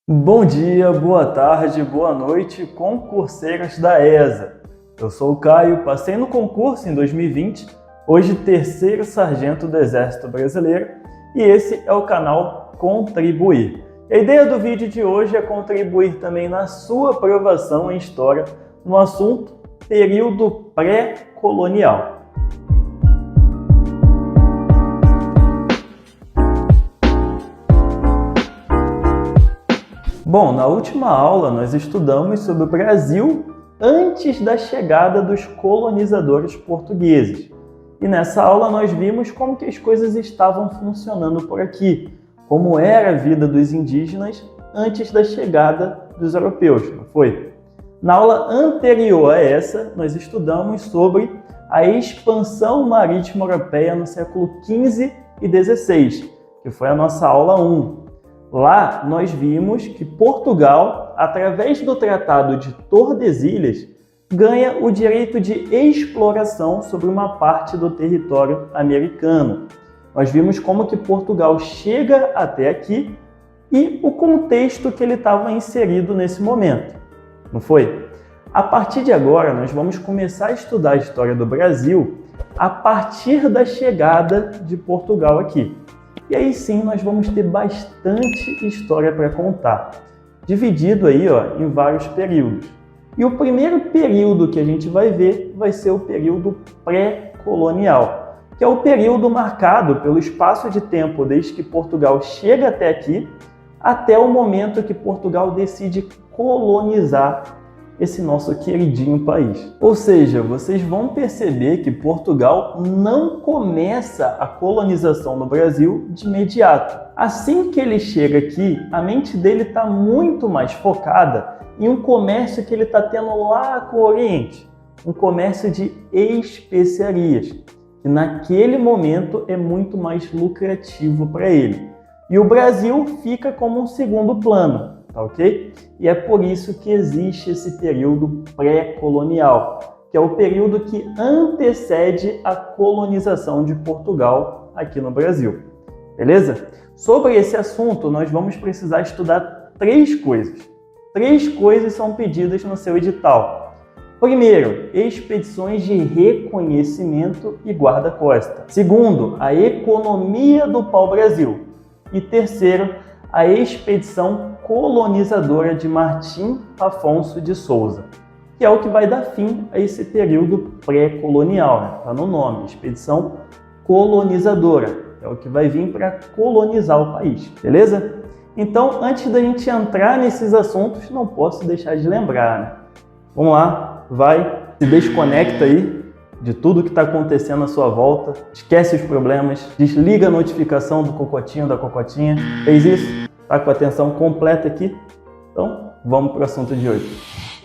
Bom dia, boa tarde, boa noite, concurseiros da ESA. Eu sou o Caio, passei no concurso em 2020, hoje terceiro sargento do Exército Brasileiro, e esse é o canal Contribuir. A ideia do vídeo de hoje é contribuir também na sua aprovação em História no assunto período pré-colonial. Bom, na última aula nós estudamos sobre o Brasil antes da chegada dos colonizadores portugueses. E nessa aula nós vimos como que as coisas estavam funcionando por aqui, como era a vida dos indígenas antes da chegada dos europeus, não foi? Na aula anterior a essa, nós estudamos sobre a expansão marítima europeia no século XV e XVI, que foi a nossa aula 1. Lá, nós vimos que Portugal, através do Tratado de Tordesilhas, ganha o direito de exploração sobre uma parte do território americano. Nós vimos como que Portugal chega até aqui e o contexto que ele estava inserido nesse momento, não foi? A partir de agora, nós vamos começar a estudar a história do Brasil a partir da chegada de Portugal aqui. E aí sim nós vamos ter bastante história para contar, dividido aí em vários períodos. E o primeiro período que a gente vai ver vai ser o período pré-colonial, que é o período marcado pelo espaço de tempo desde que Portugal chega até aqui, até o momento que Portugal decide colonizar esse nosso queridinho país. Ou seja, vocês vão perceber que Portugal não começa a colonização no Brasil de imediato. Assim que ele chega aqui, a mente dele está muito mais focada em um comércio que ele está tendo lá com o Oriente, um comércio de especiarias, que naquele momento é muito mais lucrativo para ele. E o Brasil fica como um segundo plano. Tá ok? E é por isso que existe esse período pré-colonial, que é o período que antecede a colonização de Portugal aqui no Brasil. Beleza? Sobre esse assunto, nós vamos precisar estudar três coisas. Três coisas são pedidas no seu edital. Primeiro, expedições de reconhecimento e guarda-costa. Segundo, a economia do pau-brasil. E terceiro, a expedição colonizadora de Martim Afonso de Souza, que é o que vai dar fim a esse período pré-colonial, tá no nome, expedição colonizadora, é o que vai vir para colonizar o país, beleza? Então, antes da gente entrar nesses assuntos, não posso deixar de lembrar, né? Vamos lá, vai, se desconecta aí de tudo que está acontecendo à sua volta, esquece os problemas, desliga a notificação do cocotinho, da cocotinha, fez isso? Está com a atenção completa aqui? Então, vamos para o assunto de hoje.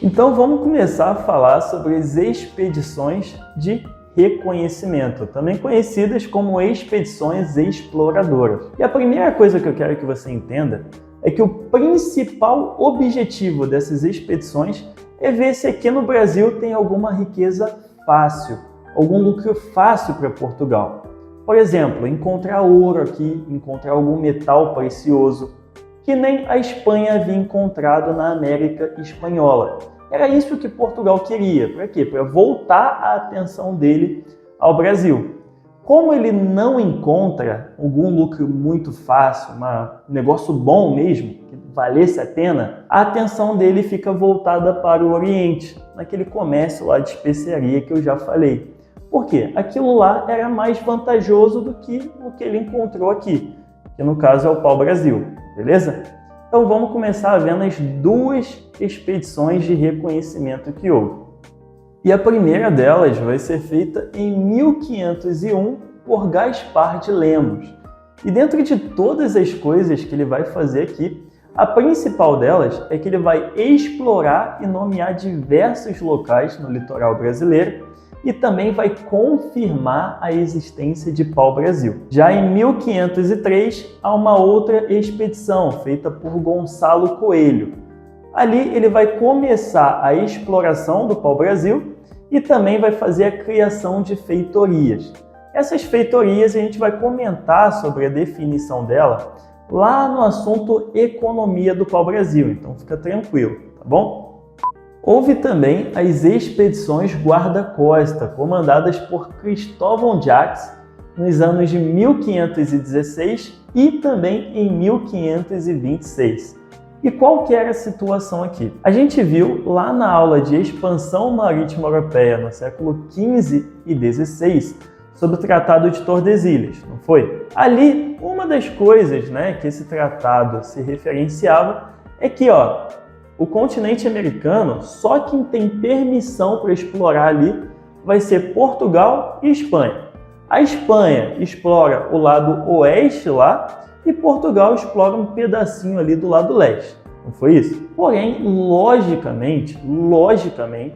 Então, vamos começar a falar sobre as expedições de reconhecimento, também conhecidas como expedições exploradoras. E a primeira coisa que eu quero que você entenda é que o principal objetivo dessas expedições é ver se aqui no Brasil tem alguma riqueza fácil, algum lucro fácil para Portugal. Por exemplo, encontrar ouro aqui, encontrar algum metal precioso, que nem a Espanha havia encontrado na América Espanhola. Era isso que Portugal queria. Para quê? Para voltar a atenção dele ao Brasil. Como ele não encontra algum lucro muito fácil, um negócio bom mesmo, que valesse a pena, a atenção dele fica voltada para o Oriente, naquele comércio lá de especiaria que eu já falei. Por quê? Aquilo lá era mais vantajoso do que o que ele encontrou aqui, que no caso é o pau-brasil. Beleza? Então vamos começar vendo as duas expedições de reconhecimento que houve. E a primeira delas vai ser feita em 1501 por Gaspar de Lemos. E dentro de todas as coisas que ele vai fazer aqui, a principal delas é que ele vai explorar e nomear diversos locais no litoral brasileiro e também vai confirmar a existência de pau-brasil. Já em 1503, há uma outra expedição feita por Gonçalo Coelho. Ali ele vai começar a exploração do pau-brasil e também vai fazer a criação de feitorias. Essas feitorias a gente vai comentar sobre a definição dela lá no assunto economia do pau-brasil, então fica tranquilo, tá bom? Houve também as expedições guarda-costa, comandadas por Cristóvão Jacques nos anos de 1516 e também em 1526. E qual que era a situação aqui? A gente viu lá na aula de expansão marítima europeia no século XV e XVI sobre o Tratado de Tordesilhas, não foi? Ali, uma das coisas, que esse tratado se referenciava é que, o continente americano, só quem tem permissão para explorar ali vai ser Portugal e Espanha. A Espanha explora o lado oeste lá e Portugal explora um pedacinho ali do lado leste. Não foi isso? Porém, logicamente,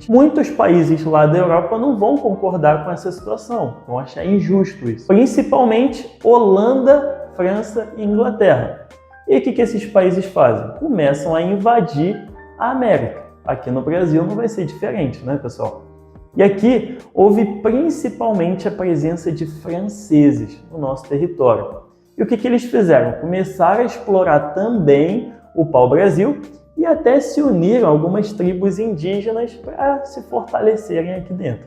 muitos países lá da Europa não vão concordar com essa situação, vão achar injusto isso. Principalmente Holanda, França e Inglaterra. E o que esses países fazem? Começam a invadir a América. Aqui no Brasil não vai ser diferente, né, pessoal? E aqui houve principalmente a presença de franceses no nosso território. E o que eles fizeram? Começaram a explorar também o pau-brasil e até se uniram a algumas tribos indígenas para se fortalecerem aqui dentro.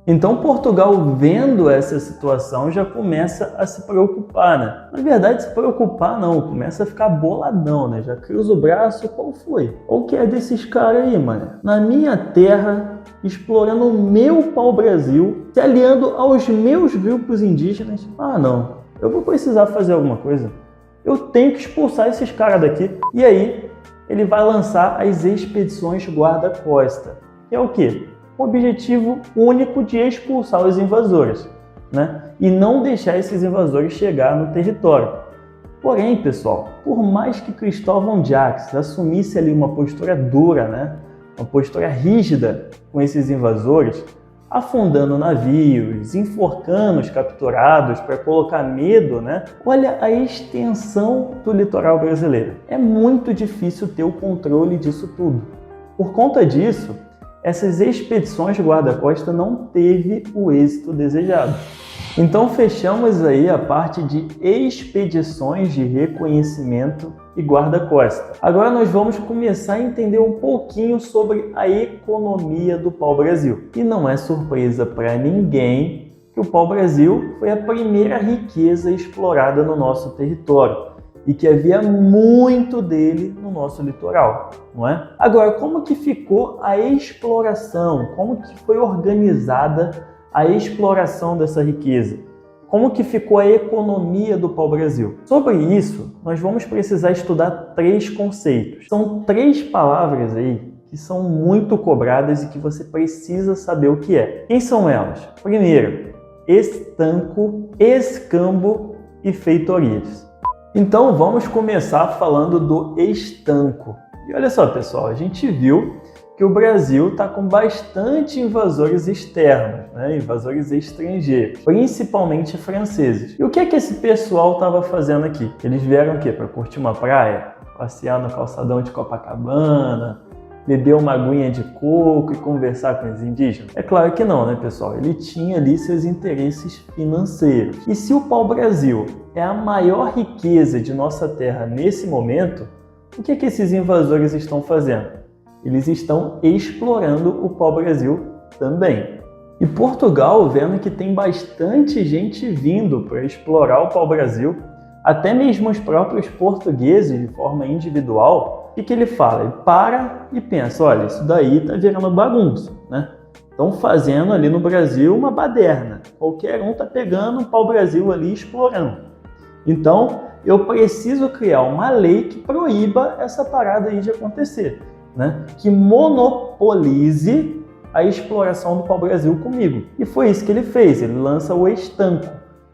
Então Portugal, vendo essa situação, já começa a se preocupar, né? Na verdade, se preocupar não, começa a ficar boladão, né? Já cruza o braço, qual foi? O que é desses caras aí, mano? Na minha terra, explorando o meu pau-brasil, se aliando aos meus grupos indígenas. Ah, não. Eu vou precisar fazer alguma coisa. Eu tenho que expulsar esses caras daqui. E aí, ele vai lançar as expedições guarda-costa. Que é o quê? O objetivo único de expulsar os invasores, né? E não deixar esses invasores chegar no território. Porém, pessoal, por mais que Cristóvão Jacques assumisse ali uma postura dura, né? Uma postura rígida com esses invasores, afundando navios, enforcando os capturados para colocar medo, né? Olha a extensão do litoral brasileiro. É muito difícil ter o controle disso tudo. Por conta disso, essas expedições guarda-costa não teve o êxito desejado. Então fechamos aí a parte de expedições de reconhecimento e guarda-costa. Agora nós vamos começar a entender um pouquinho sobre a economia do pau-brasil. E não é surpresa para ninguém que o pau-brasil foi a primeira riqueza explorada no nosso território e que havia muito dele no nosso litoral, não é? Agora, como que ficou a exploração? Como que foi organizada a exploração dessa riqueza? Como que ficou a economia do pau-brasil? Sobre isso, nós vamos precisar estudar 3 conceitos. São 3 palavras aí que são muito cobradas e que você precisa saber o que é. Quem são elas? Primeiro, estanco, escambo e feitorias. Então vamos começar falando do estanco. E olha só, pessoal, a gente viu que o Brasil está com bastante invasores externos, né? Invasores estrangeiros, principalmente franceses. E o que é que esse pessoal estava fazendo aqui? Eles vieram o quê? Para curtir uma praia? Passear no calçadão de Copacabana? Beber uma aguinha de coco e conversar com os indígenas? É claro que não, né, pessoal? Ele tinha ali seus interesses financeiros. E se o pau-brasil é a maior riqueza de nossa terra nesse momento, o que é que esses invasores estão fazendo? Eles estão explorando o pau-brasil também. E Portugal, vendo que tem bastante gente vindo para explorar o pau-brasil, até mesmo os próprios portugueses de forma individual, o que ele fala? Ele para e pensa, olha, isso daí tá virando bagunça, né? Estão fazendo ali no Brasil uma baderna. Qualquer um tá pegando um pau-brasil ali e explorando. Então, eu preciso criar uma lei que proíba essa parada aí de acontecer, né? Que monopolize a exploração do pau-brasil comigo. E foi isso que ele fez, ele lança o estanco.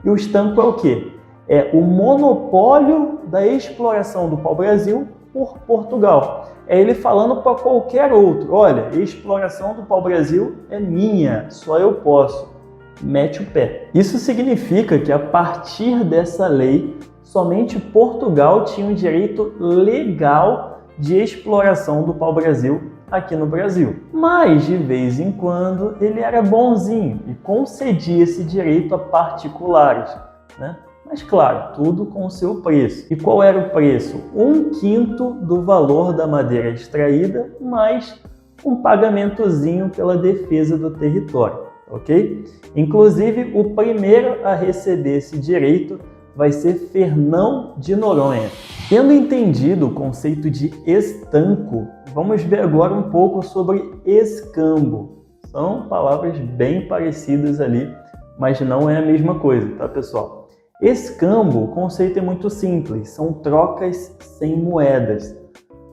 E o estanco é o quê? É o monopólio da exploração do pau-brasil por Portugal. É ele falando para qualquer outro, olha, a exploração do pau-brasil é minha, só eu posso. Mete o pé. Isso significa que a partir dessa lei, somente Portugal tinha o direito legal de exploração do pau-brasil aqui no Brasil. Mas, de vez em quando, ele era bonzinho e concedia esse direito a particulares, né? Mas claro, tudo com o seu preço. E qual era o preço? 1/5 do valor da madeira extraída, mais um pagamentozinho pela defesa do território, ok? Inclusive, o primeiro a receber esse direito vai ser Fernão de Noronha. Tendo entendido o conceito de estanco, vamos ver agora um pouco sobre escambo. São palavras bem parecidas ali, mas não é a mesma coisa, tá, pessoal? Escambo, o conceito é muito simples, são trocas sem moedas.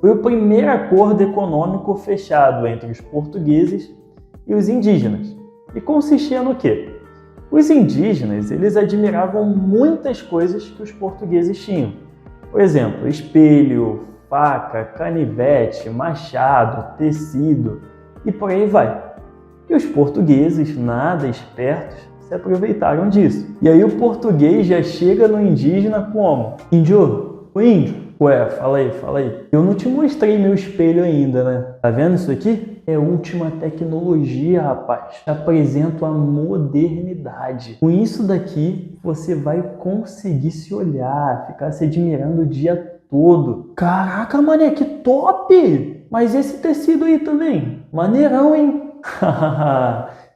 Foi o primeiro acordo econômico fechado entre os portugueses e os indígenas. E consistia no quê? Os indígenas, eles admiravam muitas coisas que os portugueses tinham. Por exemplo, espelho, faca, canivete, machado, tecido e por aí vai. E os portugueses, nada espertos, se aproveitaram disso. E aí o português já chega no indígena como? Índio, o índio. Ué, fala aí. Eu não te mostrei meu espelho ainda, né? Tá vendo isso aqui? É última tecnologia, rapaz. Te apresento a modernidade. Com isso daqui, você vai conseguir se olhar, ficar se admirando o dia todo. Caraca, mané, que top! Mas esse tecido aí também? Maneirão, hein?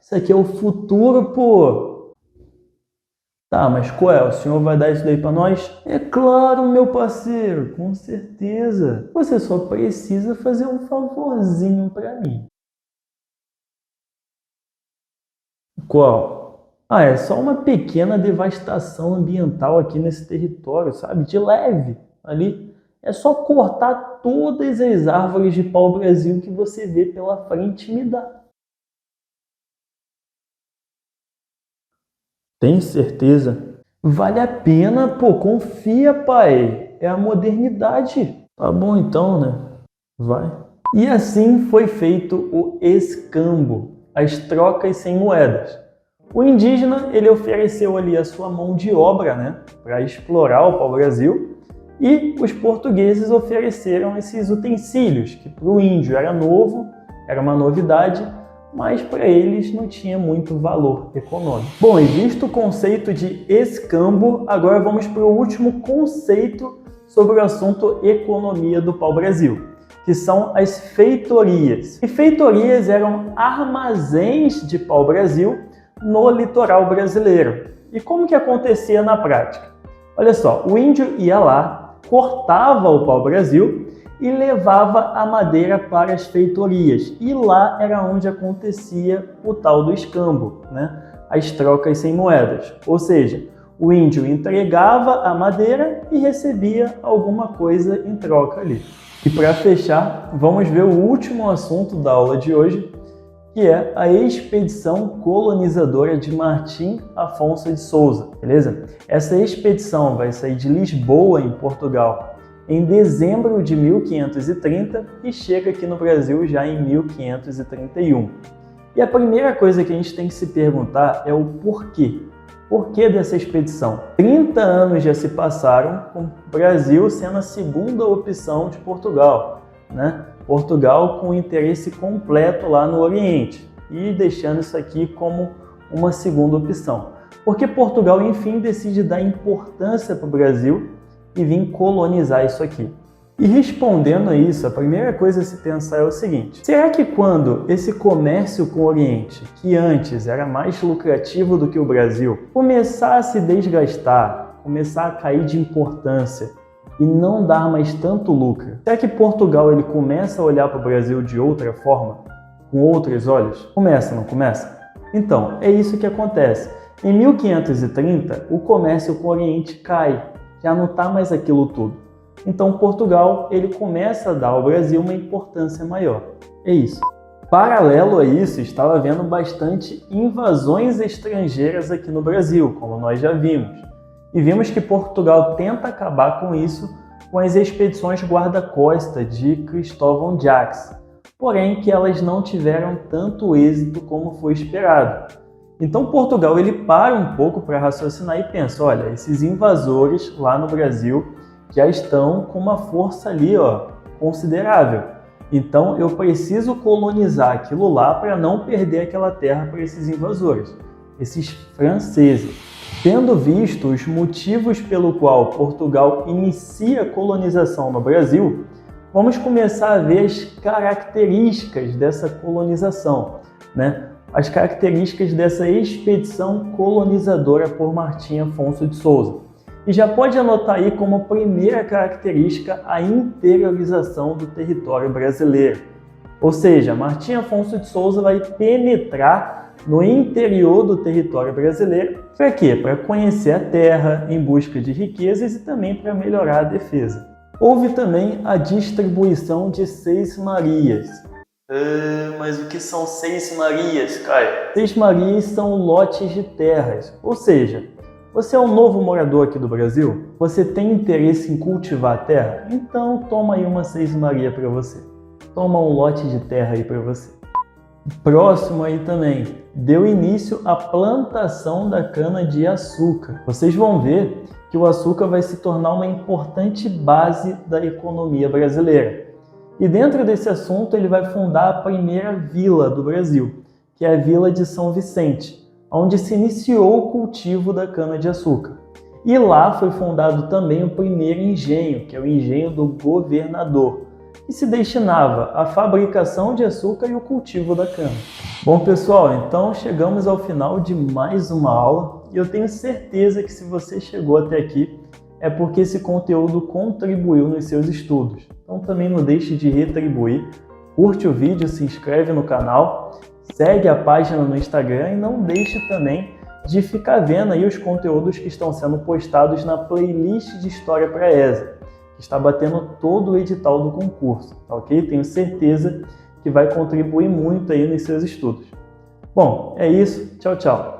Isso aqui é o futuro, pô. Tá, mas qual é? O senhor vai dar isso daí pra nós? É claro, meu parceiro, com certeza. Você só precisa fazer um favorzinho pra mim. Qual? Ah, é só uma pequena devastação ambiental aqui nesse território, sabe? De leve, ali. É só cortar todas as árvores de pau-brasil que você vê pela frente e me dá. Tem certeza? Vale a pena, pô, confia, pai. É a modernidade. Tá bom então, né? Vai. E assim foi feito o escambo, as trocas sem moedas. O indígena, ele ofereceu ali a sua mão de obra, né, para explorar o pau-brasil, e os portugueses ofereceram esses utensílios, que para o índio era novo, era uma novidade, mas para eles não tinha muito valor econômico. Bom, e visto o conceito de escambo, agora vamos para o último conceito sobre o assunto economia do pau-brasil, que são as feitorias. E feitorias eram armazéns de pau-brasil no litoral brasileiro. E como que acontecia na prática? Olha só, o índio ia lá, cortava o pau-brasil e levava a madeira para as feitorias. E lá era onde acontecia o tal do escambo, né? As trocas sem moedas. Ou seja, o índio entregava a madeira e recebia alguma coisa em troca ali. E para fechar, vamos ver o último assunto da aula de hoje, que é a expedição colonizadora de Martim Afonso de Souza, beleza? Essa expedição vai sair de Lisboa, em Portugal, em dezembro de 1530 e chega aqui no Brasil já em 1531. E a primeira coisa que a gente tem que se perguntar é o porquê. Por que dessa expedição? 30 anos já se passaram, com o Brasil sendo a segunda opção de Portugal, né? Portugal com interesse completo lá no Oriente e deixando isso aqui como uma segunda opção. Porque Portugal, enfim, decide dar importância para o Brasil e vir colonizar isso aqui. E respondendo a isso, a primeira coisa a se pensar é o seguinte: será que quando esse comércio com o Oriente, que antes era mais lucrativo do que o Brasil, começar a se desgastar, começar a cair de importância e não dar mais tanto lucro, será que Portugal ele começa a olhar para o Brasil de outra forma? Com outros olhos? Começa, não começa? Então, é isso que acontece. Em 1530, o comércio com o Oriente cai, já não está mais aquilo tudo. Então Portugal ele começa a dar ao Brasil uma importância maior. É isso. Paralelo a isso, estava havendo bastante invasões estrangeiras aqui no Brasil, como nós já vimos. E vimos que Portugal tenta acabar com isso com as expedições guarda-costa de Cristóvão Jacques, porém que elas não tiveram tanto êxito como foi esperado. Então Portugal ele para um pouco para raciocinar e pensa, olha, esses invasores lá no Brasil já estão com uma força ali, ó, considerável. Então eu preciso colonizar aquilo lá para não perder aquela terra para esses invasores, esses franceses. Tendo visto os motivos pelo qual Portugal inicia a colonização no Brasil, vamos começar a ver as características dessa colonização, né? As características dessa expedição colonizadora por Martim Afonso de Souza. E já pode anotar aí como primeira característica a interiorização do território brasileiro. Ou seja, Martim Afonso de Souza vai penetrar no interior do território brasileiro. Para quê? Para conhecer a terra em busca de riquezas e também para melhorar a defesa. Houve também a distribuição de Seis Marias. Mas o que são Seis Marias, Caio? Seis Marias são lotes de terras, ou seja, você é um novo morador aqui do Brasil? Você tem interesse em cultivar a terra? Então toma aí uma Seis Maria para você. Toma um lote de terra aí para você. Próximo aí também, deu início à plantação da cana-de-açúcar. Vocês vão ver que o açúcar vai se tornar uma importante base da economia brasileira. E dentro desse assunto ele vai fundar a primeira vila do Brasil, que é a Vila de São Vicente, onde se iniciou o cultivo da cana-de-açúcar. E lá foi fundado também o primeiro engenho, que é o engenho do governador, que se destinava à fabricação de açúcar e o cultivo da cana. Bom pessoal, então chegamos ao final de mais uma aula e eu tenho certeza que se você chegou até aqui é porque esse conteúdo contribuiu nos seus estudos. Então também não deixe de retribuir, curte o vídeo, se inscreve no canal, segue a página no Instagram e não deixe também de ficar vendo aí os conteúdos que estão sendo postados na playlist de História para ESA, que está batendo todo o edital do concurso, tá ok? Tenho certeza que vai contribuir muito aí nos seus estudos. Bom, é isso. Tchau, tchau.